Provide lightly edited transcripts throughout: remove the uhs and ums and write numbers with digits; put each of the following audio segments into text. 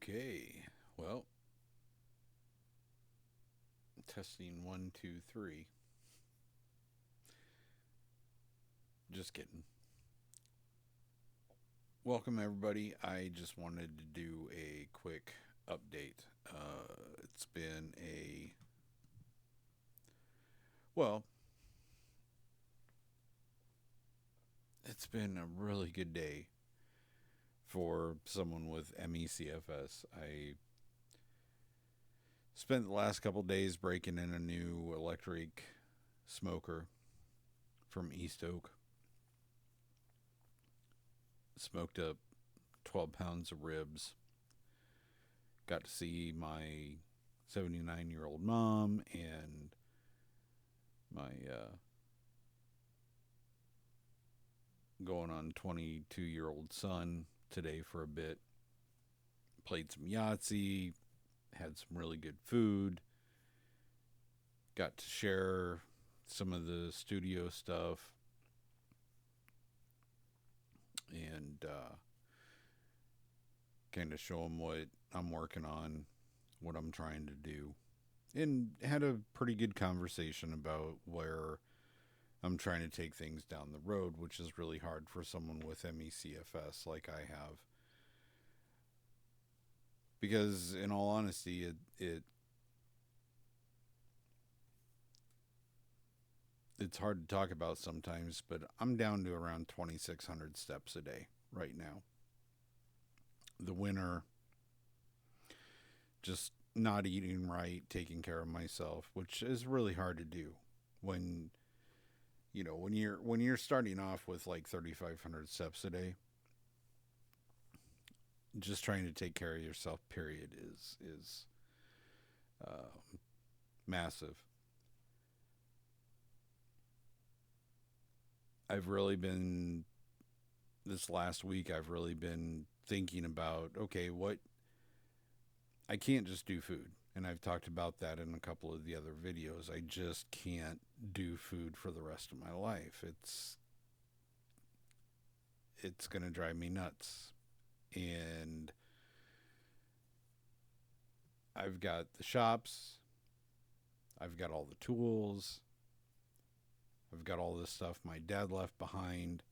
Okay. Well, testing one, two, three. Just kidding. Welcome, everybody. I just wanted to do a quick update. It's been well, it's been a really good day for someone with ME/CFS. I spent the last couple days breaking in a new electric smoker from East Oak. Smoked up 12 pounds of ribs. Got to see my 79-year-old mom and my going on 22-year-old son today for a bit. Played some Yahtzee, had some really good food, got to share some of the studio stuff, and kind of show them what I'm working on, what I'm trying to do. And had a pretty good conversation about where I'm trying to take things down the road, which is really hard for someone with ME/CFS like I have. Because in all honesty, it's hard to talk about sometimes, but I'm down to around 2,600 steps a day right now. The winter, just not eating right, taking care of myself, which is really hard to do when when you're starting off with like 3,500 steps a day. Just trying to take care of yourself, period, is uh, massive. I've really been this last week. I've really been thinking about, okay, what I can't just do food, and I've talked about that in a couple of the other videos. I just can't do food for the rest of my life. It's gonna drive me nuts, and I've got the shops, I've got all the tools, I've got all this stuff my dad left behind.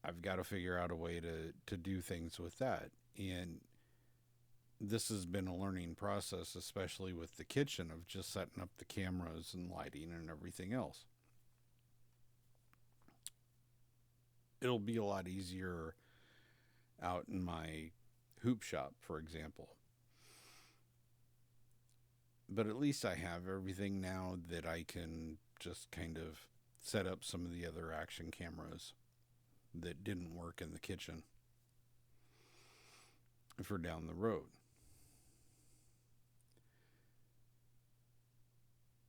I've got to figure out a way to do things with that. And this has been a learning process, especially with the kitchen, of just setting up the cameras and lighting and everything else. It'll be a lot easier out in my hoop shop, for example. But at least I have everything now that I can just kind of set up some of the other action cameras that didn't work in the kitchen for down the road.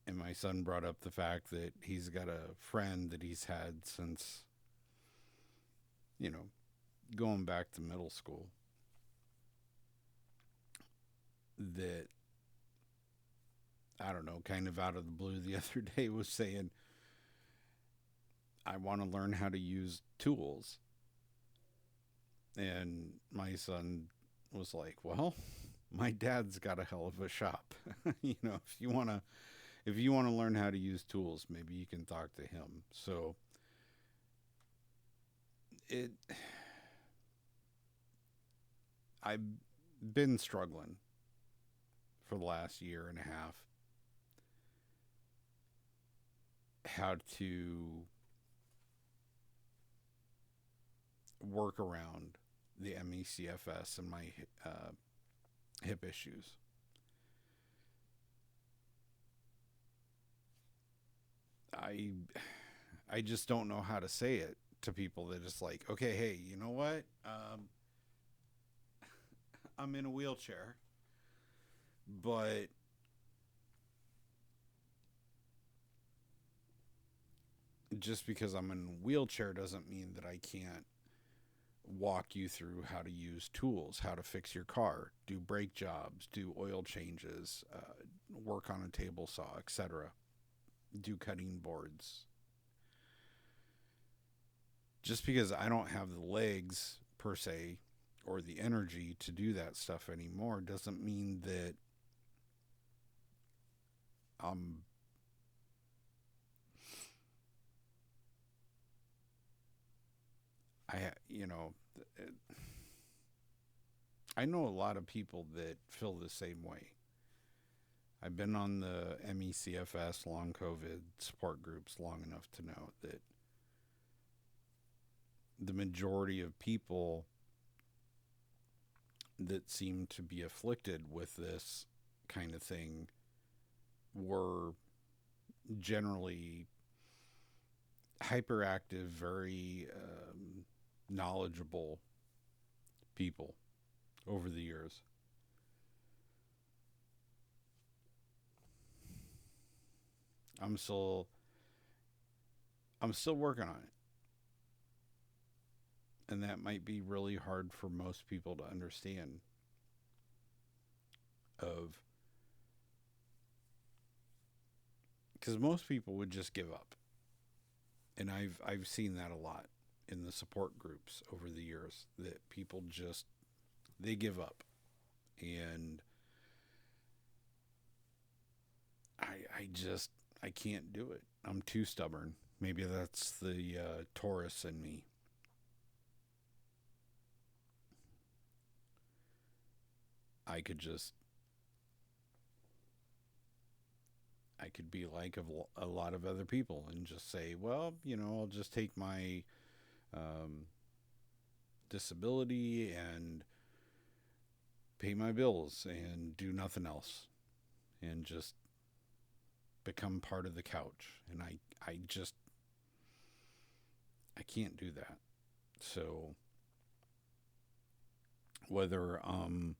And my son brought up the fact that he's got a friend that he's had since, you know, going back to middle school that, I don't know, kind of out of the blue the other day was saying, I want to learn how to use tools. And my son was like, well, my dad's got a hell of a shop. If you want to learn how to use tools, maybe you can talk to him. So it I've been struggling for the last year and a half how to work around the ME/CFS and my uh, hip issues. I I just don't know how to say it to people that just like, okay, hey, you know what? I'm in a wheelchair, but just because I'm in a wheelchair doesn't mean that I can't walk you through how to use tools, how to fix your car, do brake jobs, do oil changes, work on a table saw, etc. Do cutting boards. Just because I don't have the legs per se or the energy to do that stuff anymore doesn't mean that I'm you know, I know a lot of people that feel the same way. I've been on the MECFS long COVID support groups long enough to know that the majority of people that seem to be afflicted with this kind of thing were generally hyperactive, very knowledgeable people over the years. I'm still I'm still working on it. And that might be really hard for most people to understand of because most people would just give up. And I've seen that a lot in the support groups over the years that people just they give up. And I can't do it. I'm too stubborn. Maybe that's the Taurus in me. I could just I could be like a lot of other people and just say, well, I'll just take my um, disability and pay my bills and do nothing else and just become part of the couch. And I can't do that. So whether I'm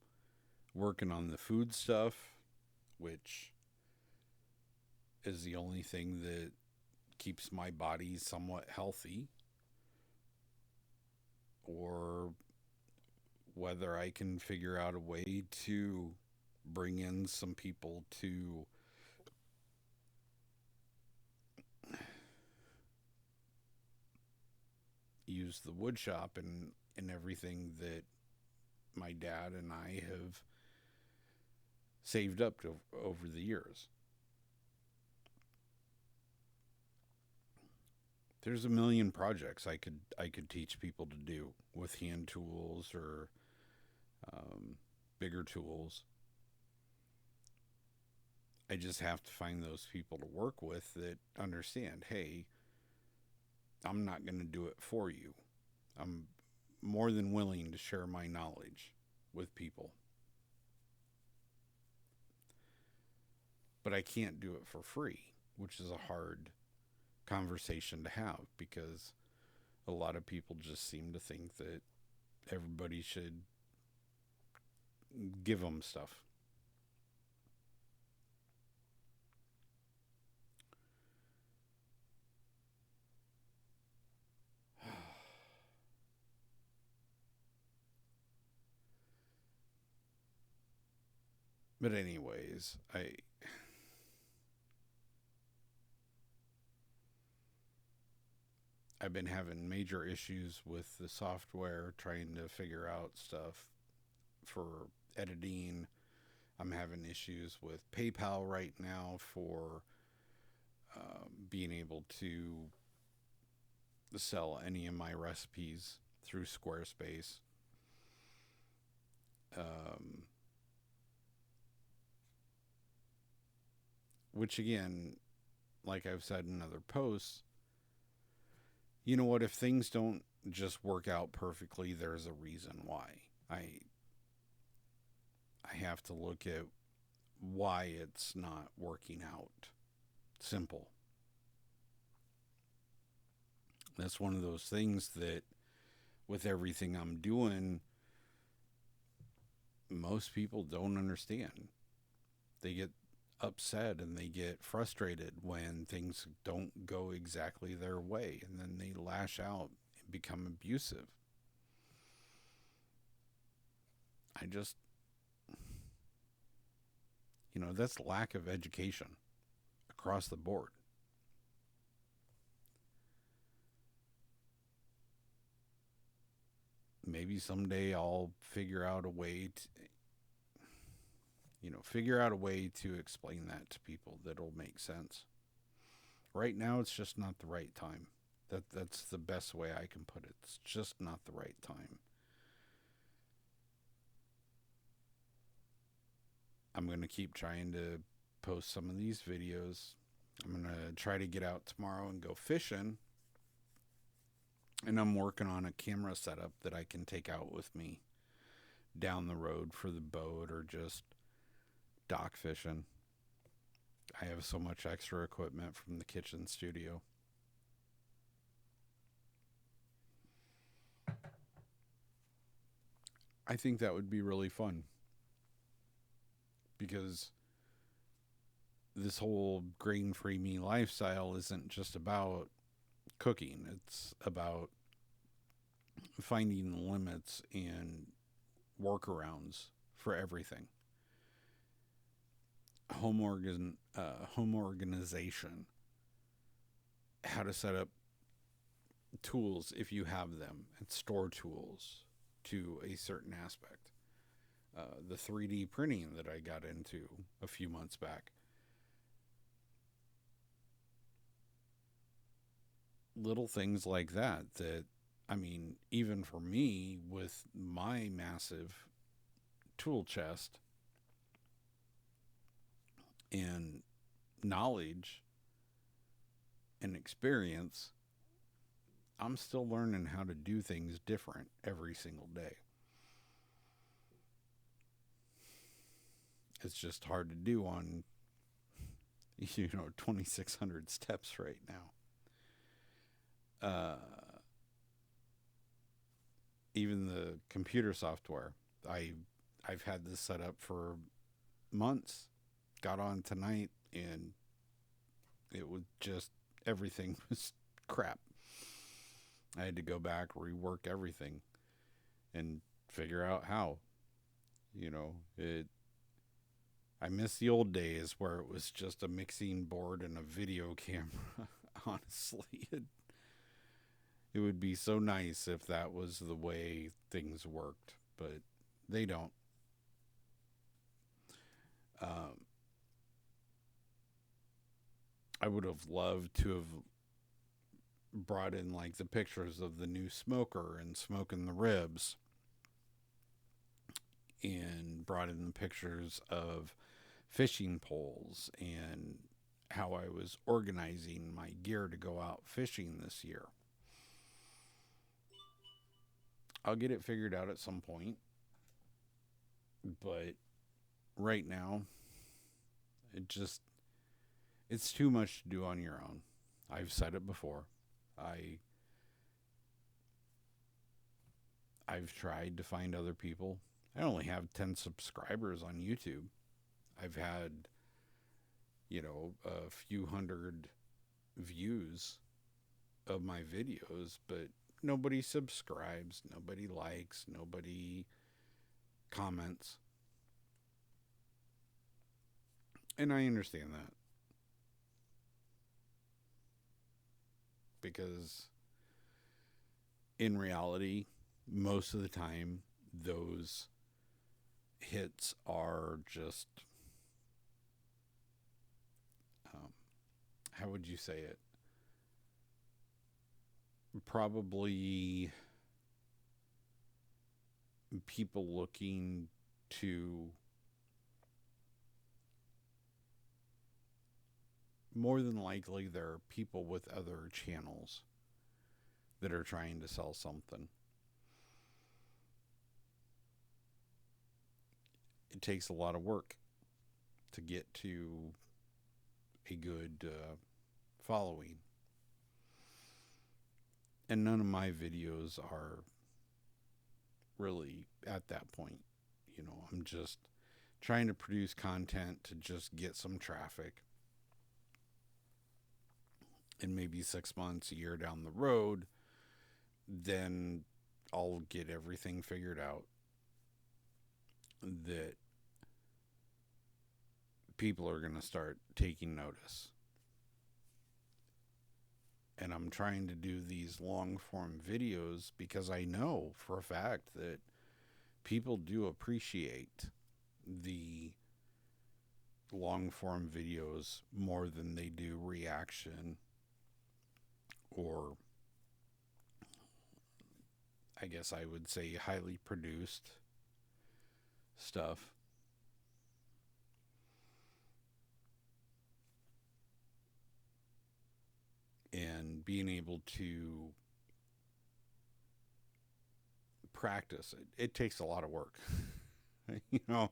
working on the food stuff, which is the only thing that keeps my body somewhat healthy, or whether I can figure out a way to bring in some people to use the wood shop and everything that my dad and I have saved up over the years. There's a million projects I could teach people to do with hand tools or bigger tools. I just have to find those people to work with that understand, hey, I'm not going to do it for you. I'm more than willing to share my knowledge with people, but I can't do it for free, which is a hard conversation to have because a lot of people just seem to think that everybody should give them stuff. But anyways, I've been having major issues with the software trying to figure out stuff for editing. I'm having issues with PayPal right now for being able to sell any of my recipes through Squarespace. Um, which, again, like I've said in other posts, you know what? If things don't just work out perfectly, there's a reason why. I have to look at why it's not working out. Simple. That's one of those things that with everything I'm doing, most people don't understand. They get upset and they get frustrated when things don't go exactly their way, and then they lash out and become abusive. I just, that's lack of education across the board. maybe someday I'll figure out a way to, figure out a way to explain that to people that'll make sense. Right now, it's just not the right time. That's the best way I can put it. It's just not the right time. I'm going to keep trying to post some of these videos. I'm going to try to get out tomorrow and go fishing. And I'm working on a camera setup that I can take out with me down the road for the boat or just dock fishing. I have so much extra equipment from the kitchen studio. I think that would be really fun because this whole grain-free me lifestyle isn't just about cooking. It's about finding limits and workarounds for everything. Home organization, how to set up tools if you have them, and store tools to a certain aspect. The 3D printing that I got into a few months back. Little things like that, I mean, even for me, with my massive tool chest and knowledge and experience, I'm still learning how to do things different every single day. It's just hard to do on 2,600 steps right now. Even the computer software, I've had this set up for months. Got on tonight and it was just, everything was crap. I had to go back, rework everything, and figure out how. I miss the old days where it was just a mixing board and a video camera. Honestly, it would be so nice if that was the way things worked, but they don't. I would have loved to have brought in like the pictures of the new smoker and smoking the ribs, and brought in the pictures of fishing poles and how I was organizing my gear to go out fishing this year. I'll get it figured out at some point, but right now it's too much to do on your own. I've said it before. I've tried to find other people. I only have 10 subscribers on YouTube. I've had, a few hundred views of my videos, but nobody subscribes, nobody likes, nobody comments. And I understand that. Because in reality, most of the time, those hits are just, how would you say it? Probably people looking to, more than likely, there are people with other channels that are trying to sell something. It takes a lot of work to get to a good following. And none of my videos are really at that point. I'm just trying to produce content to just get some traffic. And maybe 6 months, a year down the road, then I'll get everything figured out that people are going to start taking notice. And I'm trying to do these long form videos because I know for a fact that people do appreciate the long form videos more than they do reaction, or I guess I would say highly produced stuff. And being able to practice it takes a lot of work. you know,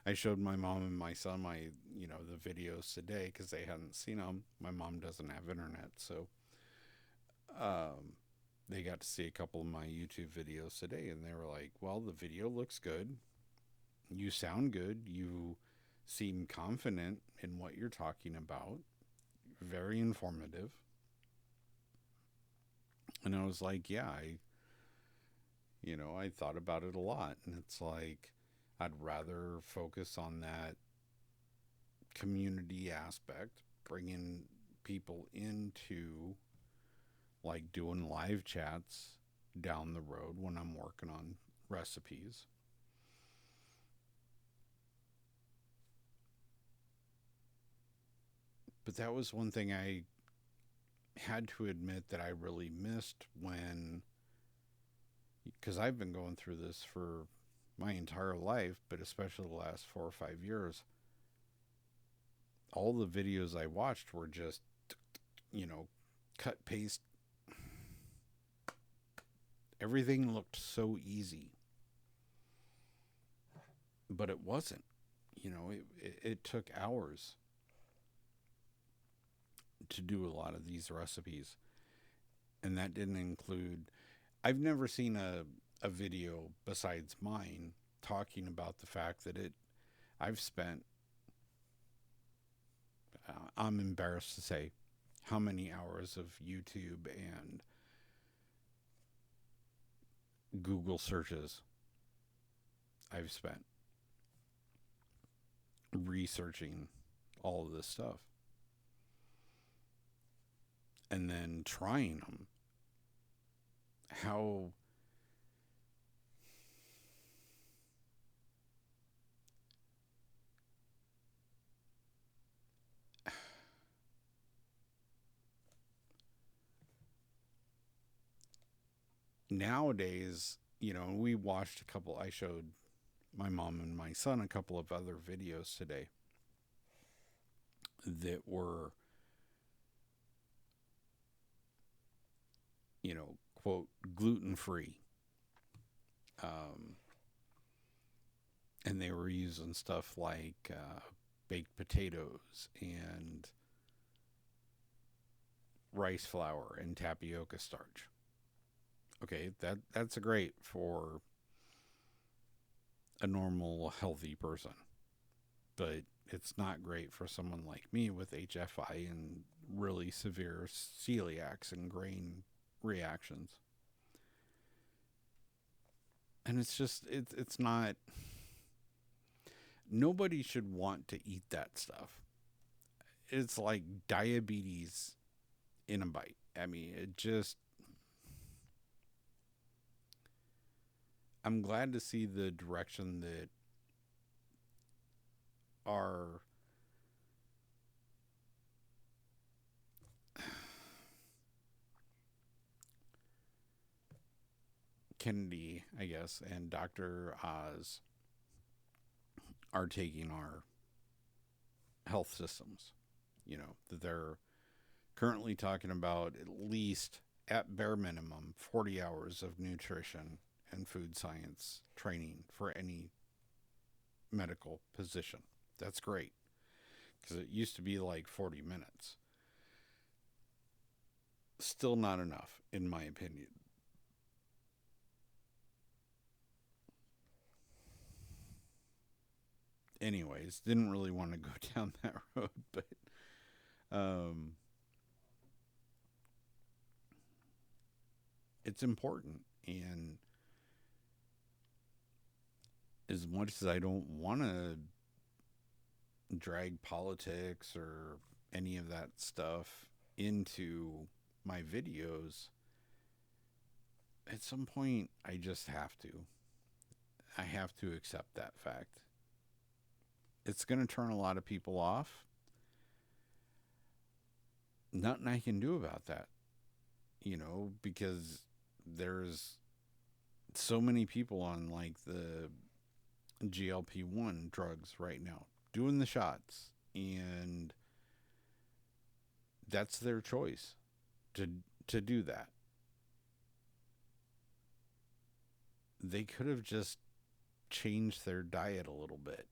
I showed my mom and my son the videos today because they hadn't seen them. My mom doesn't have internet, so um, they got to see a couple of my YouTube videos today, and they were like, "Well, the video looks good. You sound good. You seem confident in what you're talking about. Very informative." And I was like, "Yeah, I thought about it a lot, and it's like I'd rather focus on that community aspect, bringing people into like doing live chats down the road when I'm working on recipes. But that was one thing I had to admit that I really missed because I've been going through this for my entire life, but especially the last 4 or 5 years. All the videos I watched were just, you know, cut, paste. Everything looked so easy, but it wasn't. It took hours to do a lot of these recipes. And that didn't include, I've never seen a video besides mine talking about the fact that I've spent, I'm embarrassed to say, how many hours of YouTube and Google searches I've spent researching all of this stuff and then trying them. How nowadays, we watched I showed my mom and my son a couple of other videos today that were, quote, gluten-free. Um, and they were using stuff like baked potatoes and rice flour and tapioca starch. Okay, that's great for a normal healthy person, but it's not great for someone like me with HFI and really severe celiacs and grain reactions. And it's not, nobody should want to eat that stuff. It's like diabetes in a bite. I mean, I'm glad to see the direction that our Kennedy, I guess, and Dr. Oz are taking our health systems. That they're currently talking about at least, at bare minimum, 40 hours of nutrition and food science training for any medical position. That's great because it used to be like 40 minutes. Still not enough, in my opinion. Anyways, didn't really want to go down that road, but um, it's important. And as much as I don't want to drag politics or any of that stuff into my videos, at some point I just have to. I have to accept that fact. It's going to turn a lot of people off. Nothing I can do about that, because there's so many people on like the GLP-1 drugs right now doing the shots, and that's their choice to do that. They could have just changed their diet a little bit.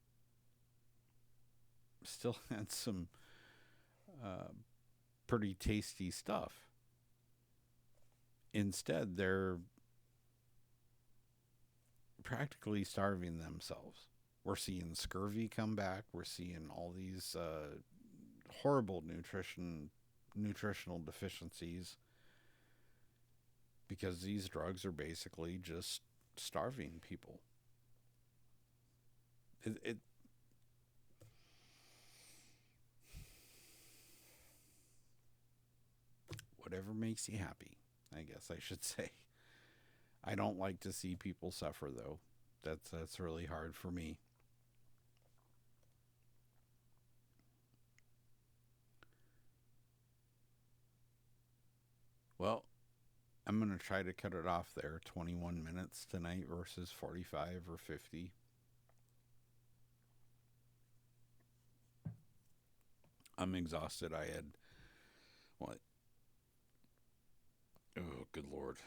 Still had some uh, pretty tasty stuff. Instead, they're practically starving themselves. We're seeing scurvy come back. We're seeing all these horrible nutritional deficiencies because these drugs are basically just starving people. It whatever makes you happy, I guess I should say. I don't like to see people suffer though. That's really hard for me. Well, I'm going to try to cut it off there. 21 minutes tonight versus 45 or 50. I'm exhausted. I had, what? Oh, good Lord.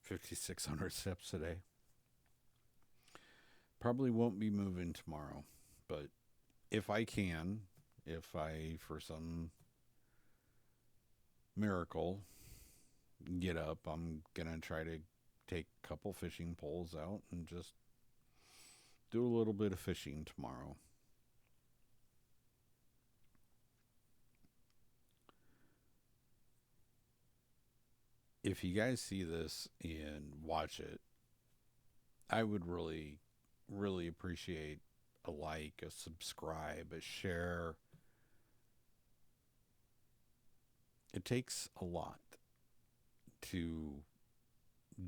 5,600 steps today. Probably won't be moving tomorrow. But if I can, if I, for some miracle, get up, I'm going to try to take a couple fishing poles out and just do a little bit of fishing tomorrow. If you guys see this and watch it, I would really, really appreciate a like, a subscribe, a share. It takes a lot to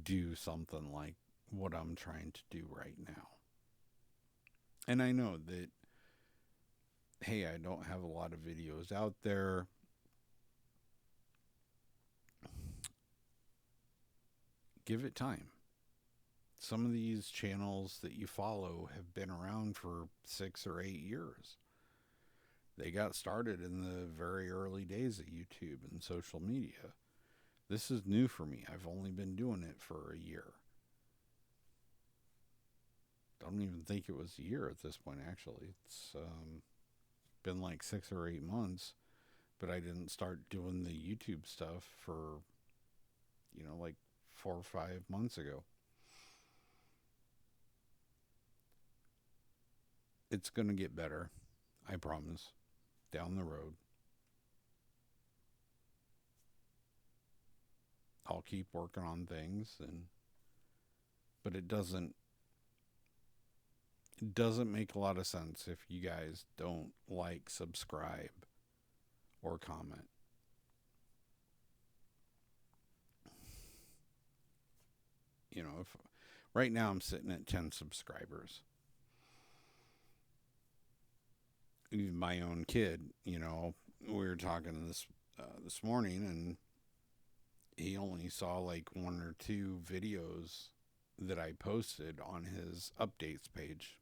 do something like what I'm trying to do right now. And I know that, hey, I don't have a lot of videos out there. Give it time. Some of these channels that you follow have been around for 6 or 8 years. They got started in the very early days of YouTube and social media. This is new for me. I've only been doing it for a year. Don't even think it was a year at this point, actually. It's been like 6 or 8 months, but I didn't start doing the YouTube stuff for, like 4 or 5 months ago. It's going to get better, I promise, down the road. I'll keep working on things, but it doesn't make a lot of sense if you guys don't like, subscribe, or comment. If right now I'm sitting at 10 subscribers. Even my own kid, we were talking this morning, and he only saw like 1 or 2 videos that I posted on his updates page.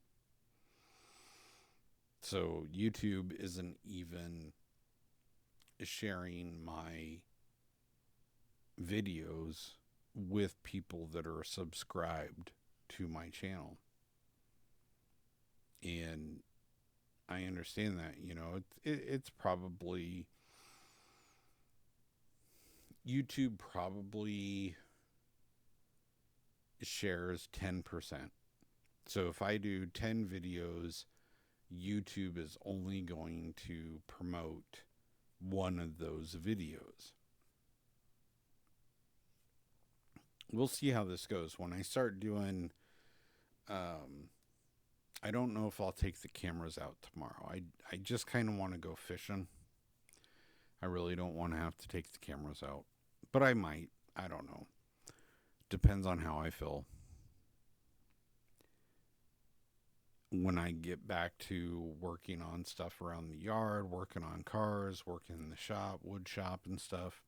So YouTube isn't even sharing my videos with people that are subscribed to my channel. And I understand that, it's probably, YouTube probably shares 10%. So if I do 10 videos, YouTube is only going to promote 1 of those videos. We'll see how this goes. When I start doing, I don't know if I'll take the cameras out tomorrow. I just kind of want to go fishing. I really don't want to have to take the cameras out. But I might. I don't know. Depends on how I feel. When I get back to working on stuff around the yard, working on cars, working in the shop, wood shop and stuff,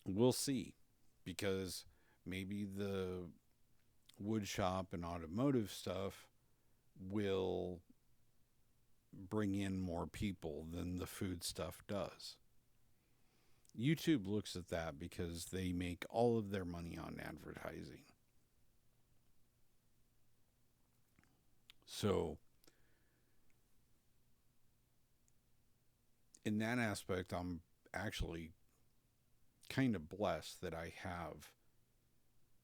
we'll see. Because maybe the wood shop and automotive stuff will bring in more people than the food stuff does. YouTube looks at that because they make all of their money on advertising. So, in that aspect, I'm actually kind of blessed that I have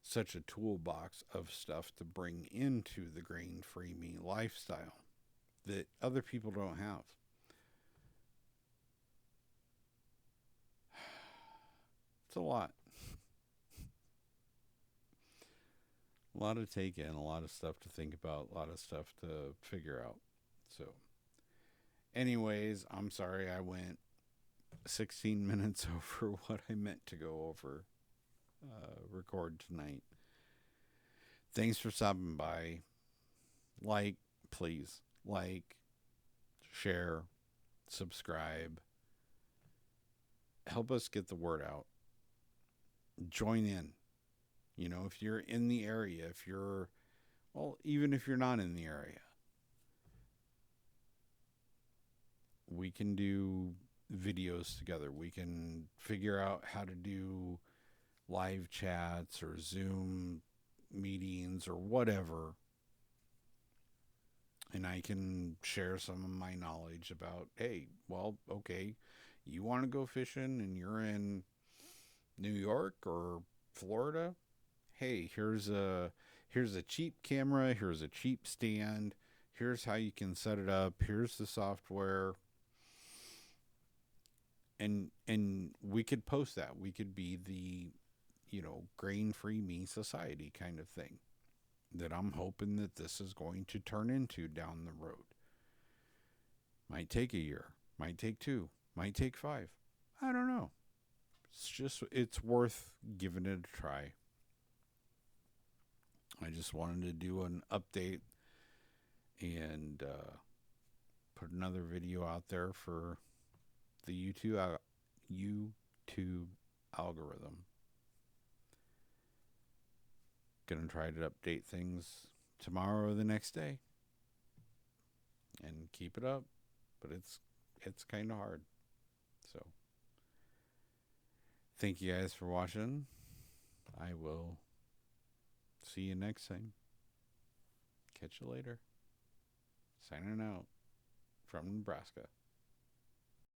such a toolbox of stuff to bring into the grain free meat lifestyle that other people don't have. It's a lot. A lot to take in, a lot of stuff to think about, a lot of stuff to figure out. So, anyways, I'm sorry I went 16 minutes over what I meant to go over record tonight. Thanks for stopping by. Like, please, like, share, subscribe. Help us get the word out. Join in. You know, if you're in the area, even if you're not in the area, we can do videos together. We can figure out how to do live chats or Zoom meetings or whatever. And I can share some of my knowledge about, hey, well, okay, you want to go fishing and you're in New York or Florida? Hey, here's a cheap camera, here's a cheap stand, here's how you can set it up, here's the software. And we could post that. We could be the, grain-free me society kind of thing that I'm hoping that this is going to turn into down the road. Might take a year, might take 2, might take 5. I don't know. It's worth giving it a try. I just wanted to do an update and put another video out there for the YouTube algorithm. Gonna try to update things tomorrow or the next day and keep it up, but it's kind of hard. So thank you guys for watching. I will see you next time. Catch you later. Signing out from Nebraska.